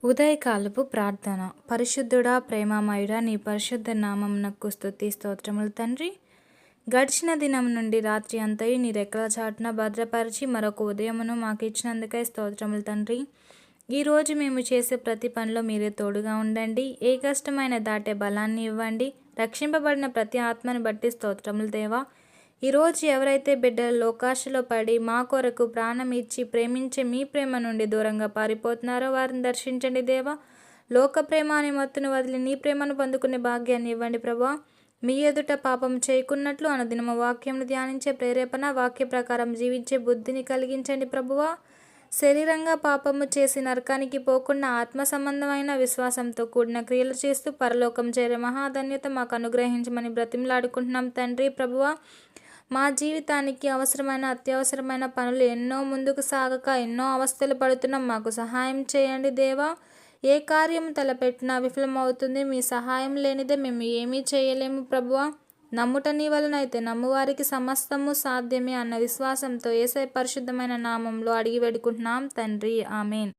ఉదయకాలపు ప్రార్థన. పరిశుద్ధుడా, ప్రేమమయుడా, నీ పరిశుద్ధ నామమునకు స్తుతి స్తోత్రములు తండ్రి. గడిచిన దినం నుండి రాత్రి అంతయు నీ రెక్కల చాటున భద్రపరిచి మరొక ఉదయమును మాకు ఇచ్చినందుకై స్తోత్రములు తండ్రి. ఈరోజు మేము చేసే ప్రతి పనిలో మీరే తోడుగా ఉండండి. ఏ కష్టమైన దాటే బలాన్ని ఇవ్వండి. రక్షింపబడిన ప్రతి ఆత్మని బట్టి స్తోత్రములు దేవా. ఈరోజు ఎవరైతే బిడ్డలు లోకాశలో పడి మా కొరకు ప్రాణం ఇచ్చి ప్రేమించే మీ ప్రేమ నుండి దూరంగా పారిపోతున్నారో వారిని దర్శించండి దేవా. లోక ప్రేమ అనే మత్తును వదిలి నీ ప్రేమను పొందుకునే భాగ్యాన్ని ఇవ్వండి ప్రభా. మీ ఎదుట పాపం చేయకున్నట్లు అనుదినము వాక్యంను ధ్యానించే ప్రేరేపణ, వాక్య ప్రకారం జీవించే బుద్ధిని కలిగించండి ప్రభువా. శరీరంగా పాపము చేసి నరకానికి పోకుండా ఆత్మ సంబంధమైన విశ్వాసంతో కూడిన క్రియలు చేస్తూ పరలోకం చేరే మహాధన్యత మాకు అనుగ్రహించమని బ్రతిమలాడుకుంటున్నాం తండ్రి ప్రభువా. మా జీవితానికి అవసరమైన అత్యవసరమైన పనులు ఎన్నో ముందుకు సాగక ఎన్నో అవస్థలు పడుతున్నాం. మాకు సహాయం చేయండి దేవా. ఏ కార్యం తలపెట్టినా విఫలమవుతుంది. మీ సహాయం లేనిదే మేము ఏమీ చేయలేము ప్రభువా. నమ్ముట నీ వలనైతే నమ్మువారికి సమస్తము సాధ్యమే అన్న విశ్వాసంతో యేసయ్య పరిశుద్ధమైన నామంలో అడిగి వేడుకుంటున్నాం తండ్రి. ఆమేన్.